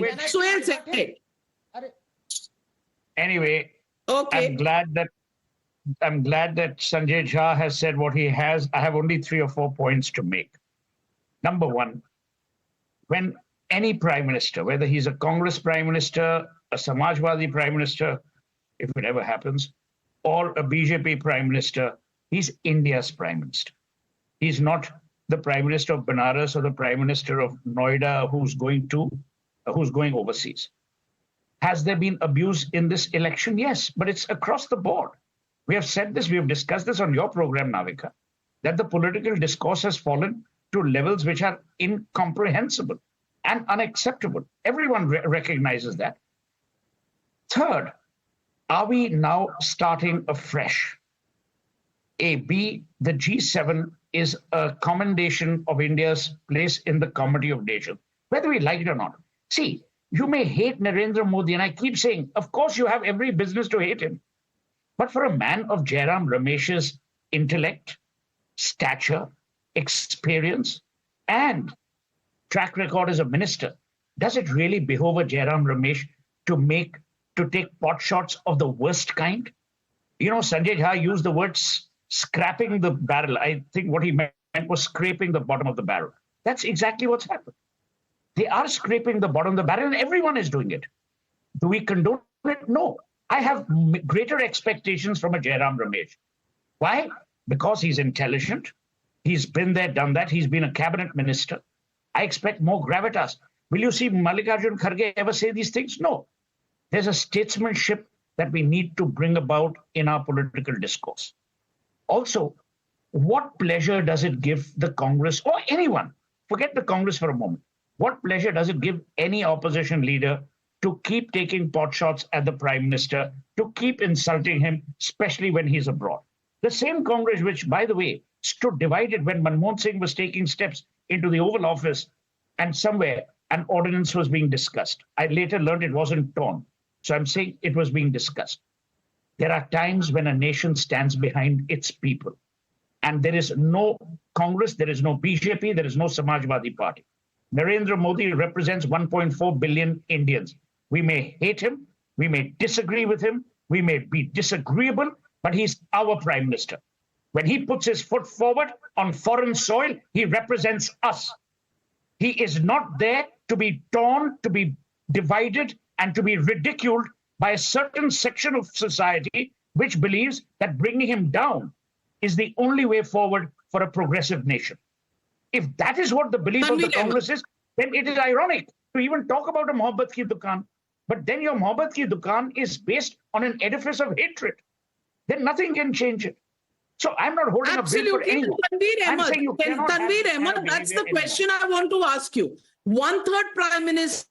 Suhel Seth. Anyway, Okay. I'm glad that Sanjay Jha has said what he has. I have only 3 or 4 points to make. Number one, when any prime minister, whether he's a Congress prime minister, a Samajwadi prime minister, if it ever happens, or a BJP prime minister, he's India's prime minister. He's not the prime minister of Benares or the prime minister of Noida who's going overseas. Has there been abuse in this election? Yes, but it's across the board. We have said this, we have discussed this on your program, Navika, that the political discourse has fallen to levels which are incomprehensible and unacceptable. Everyone recognizes that. Third, are we now starting afresh? The G7 is a commendation of India's place in the comedy of nations, whether we like it or not. See, you may hate Narendra Modi, and I keep saying, of course, you have every business to hate him. But for a man of Jairam Ramesh's intellect, stature, experience, and track record as a minister, does it really behove a Jairam Ramesh to take potshots of the worst kind? You know, Sanjay Jha used the words scrapping the barrel. I think what he meant was scraping the bottom of the barrel. That's exactly what's happened. They are scraping the bottom of the barrel, and everyone is doing it. Do we condone it? No. I have greater expectations from a Jairam Ramesh. Why? Because he's intelligent. He's been there, done that. He's been a cabinet minister. I expect more gravitas. Will you see Mallikarjun Kharge ever say these things? No. There's a statesmanship that we need to bring about in our political discourse. Also, what pleasure does it give the Congress or anyone? Forget the Congress for a moment. What pleasure does it give any opposition leader to keep taking potshots at the prime minister, to keep insulting him, especially when he's abroad? The same Congress which, by the way, stood divided when Manmohan Singh was taking steps into the Oval Office and somewhere an ordinance was being discussed. I later learned it wasn't torn. So I'm saying it was being discussed. There are times when a nation stands behind its people. And there is no Congress, there is no BJP, there is no Samajwadi Party. Narendra Modi represents 1.4 billion Indians. We may hate him, we may disagree with him, we may be disagreeable, but he's our prime minister. When he puts his foot forward on foreign soil, he represents us. He is not there to be torn, to be divided, and to be ridiculed by a certain section of society which believes that bringing him down is the only way forward for a progressive nation. If that is what the belief of the Congress is, then it is ironic to even talk about a Mohabbat ki Dukaan. But then your Mohabbat ki Dukaan is based on an edifice of hatred. Then nothing can change it. So I'm not holding a bid for anyone. Tanveer Ahmed, that's the question I want to ask you. One-third prime minister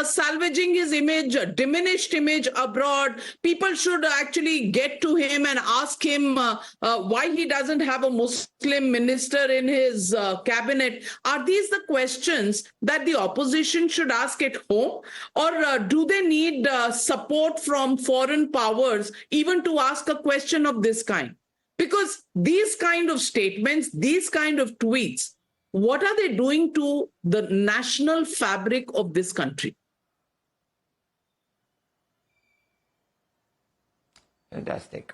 salvaging his image, diminished image abroad. People should actually get to him and ask him why he doesn't have a Muslim minister in his cabinet. Are these the questions that the opposition should ask at home? Or do they need support from foreign powers even to ask a question of this kind? Because these kind of statements, these kind of tweets, what are they doing to the national fabric of this country? Fantastic.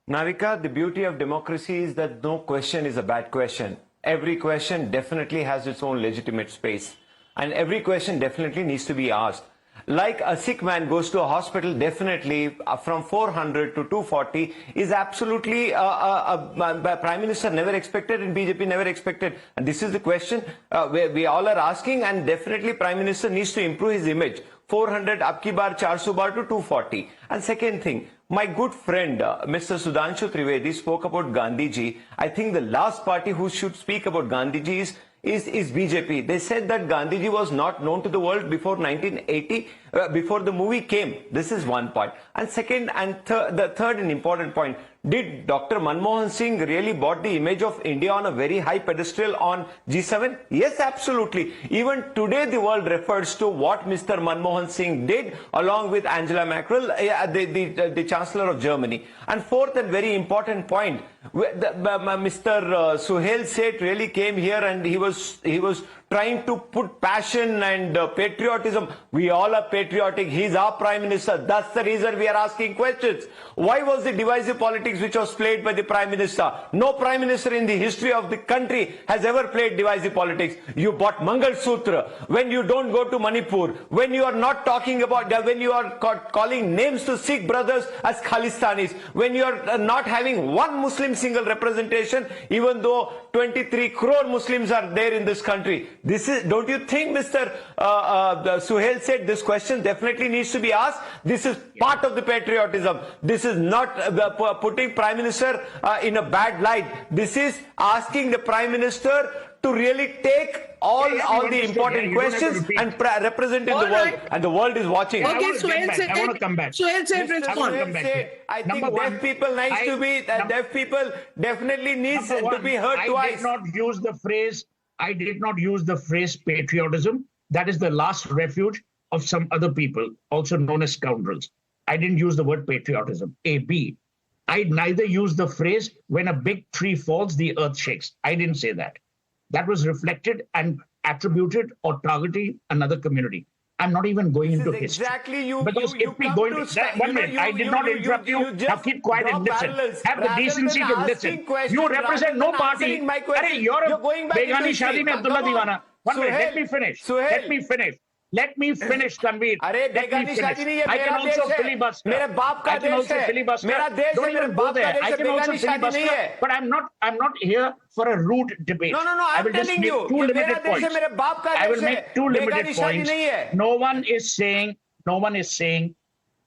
Navika, the beauty of democracy is that no question is a bad question. Every question definitely has its own legitimate space. And every question definitely needs to be asked. Like a sick man goes to a hospital, definitely from 400 to 240 is absolutely a Prime Minister never expected and BJP never expected. And this is the question we all are asking, and definitely Prime Minister needs to improve his image. 400 abki bar 400 bar to 240. And second thing, my good friend Mr. Sudhanshu Trivedi spoke about Gandhiji. I think the last party who should speak about Gandhiji is BJP. They said that Gandhiji was not known to the world before 1980, before the movie came. This is one point. And second and the third and important point, did Dr. Manmohan Singh really brought the image of India on a very high pedestal on G7? Yes, absolutely. Even today the world refers to what Mr. Manmohan Singh did along with Angela Merkel, the Chancellor of Germany. And fourth and very important point, Mr. Suhel Seth really came here and he was trying to put passion and patriotism. We all are patriotic. He's our Prime Minister. That's the reason we are asking questions. Why was the divisive politics which was played by the Prime Minister? No Prime Minister in the history of the country has ever played divisive politics. You bought Mangal Sutra when you don't go to Manipur, when you are not talking about, when you are calling names to Sikh brothers as Khalistanis, when you are not having one Muslim single representation, even though 23 crore Muslims are there in this country. This is, don't you think, Mr. Suhel said this question definitely needs to be asked? This is part of the patriotism. This is not putting Prime Minister in a bad light. This is asking the Prime Minister to really take all the important questions and represent in the world. And the world is watching. Okay, Suhel Seth, I want to come back. Suhel Seth, respond. I think deaf people deaf people definitely needs to be heard twice. I did not use the phrase patriotism. That is the last refuge of some other people, also known as scoundrels. I didn't use the word patriotism. B. I neither used the phrase when a big tree falls, the earth shakes. I didn't say that. That was reflected and attributed or targeting another community. I'm not even going into history. Exactly, because if we go into that, 1 minute, I did not interrupt you. Now keep quiet and listen. Have the decency to listen. You represent no party. You're a Begani Shadi mein Abdullah Diwana. 1 minute, let me finish. Let me finish, Tanveer. Let me finish. I can also filibuster. I can also filibuster. Don't even go there. I can also filibuster. But I'm not here for a rude debate. No. I will just make two limited points. I will make two limited points. No one is saying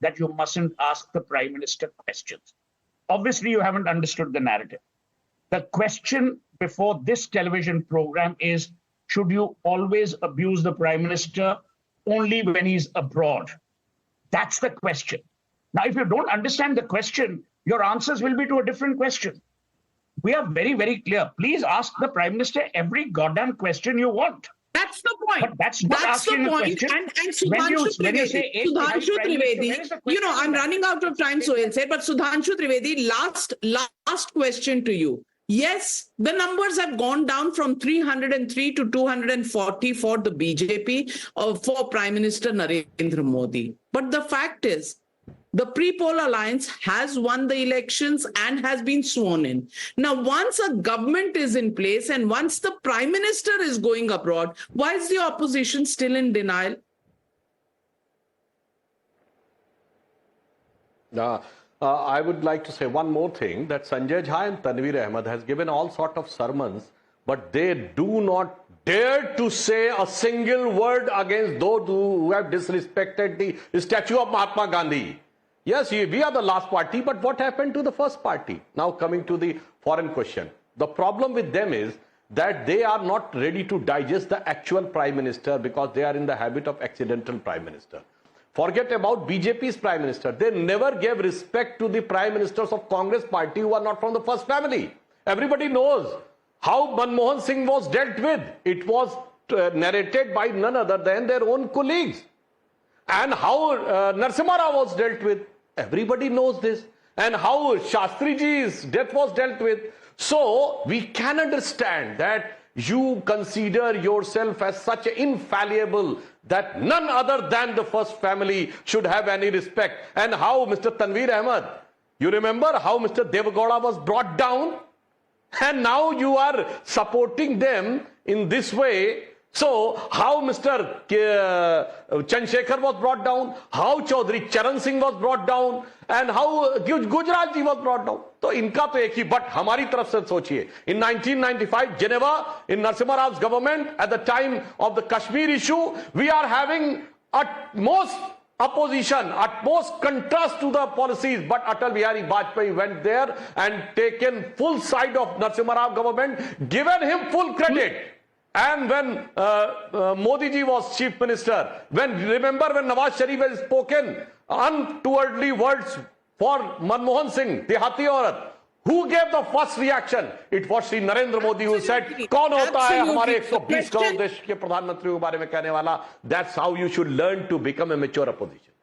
that you mustn't ask the Prime Minister questions. Obviously, you haven't understood the narrative. The question before this television program is, should you always abuse the Prime Minister only when he's abroad? That's the question. Now, if you don't understand the question, your answers will be to a different question. We are very, very clear. Please ask the Prime Minister every goddamn question you want. That's the point. But that's not asking the a point. question. And Sudhanshu Trivedi, you know, I'm running out of time, Suhel said, but Sudhanshu Trivedi, last question to you. Yes, the numbers have gone down from 303 to 240 for the BJP for Prime Minister Narendra Modi. But the fact is, the pre-poll alliance has won the elections and has been sworn in. Now, once a government is in place and once the Prime Minister is going abroad, why is the opposition still in denial? I would like to say one more thing, that Sanjay Jha and Tanveer Ahmed has given all sort of sermons, but they do not dare to say a single word against those who have disrespected the statue of Mahatma Gandhi. Yes, we are the last party, but what happened to the first party? Now coming to the foreign question. The problem with them is that they are not ready to digest the actual Prime Minister because they are in the habit of accidental Prime Minister. Forget about BJP's Prime Minister. They never gave respect to the Prime Ministers of Congress party who are not from the first family. Everybody knows how Manmohan Singh was dealt with. It was narrated by none other than their own colleagues. And how Narasimha Rao was dealt with. Everybody knows this. And how Shastriji's death was dealt with. So we can understand that you consider yourself as such infallible that none other than the first family should have any respect. And how Mr. Tanveer Ahmed, you remember how Mr. Devagowda was brought down? And now you are supporting them in this way. So how Mr. Chandrasekhar was brought down, how Chaudhary Charan Singh was brought down, and how Gujarat ji was brought down. So inka to ek hi, but hamari taraf se sochiye. In 1995, Geneva, in Narasimha Rao's government, at the time of the Kashmir issue, we are having utmost opposition, utmost contrast to the policies, but Atal Bihari Vajpayee went there and taken full side of Narasimha Rao government, given him full credit. And when Modi ji was chief minister, remember when Nawaz Sharif has spoken untowardly words for Manmohan Singh, the Hati Aurat, who gave the first reaction? It was Shri Narendra Modi who said, "Kaun hota hai hamare 120 crore desh ke pradhan mantri ke bare mein kehne wala?" That's how you should learn to become a mature opposition.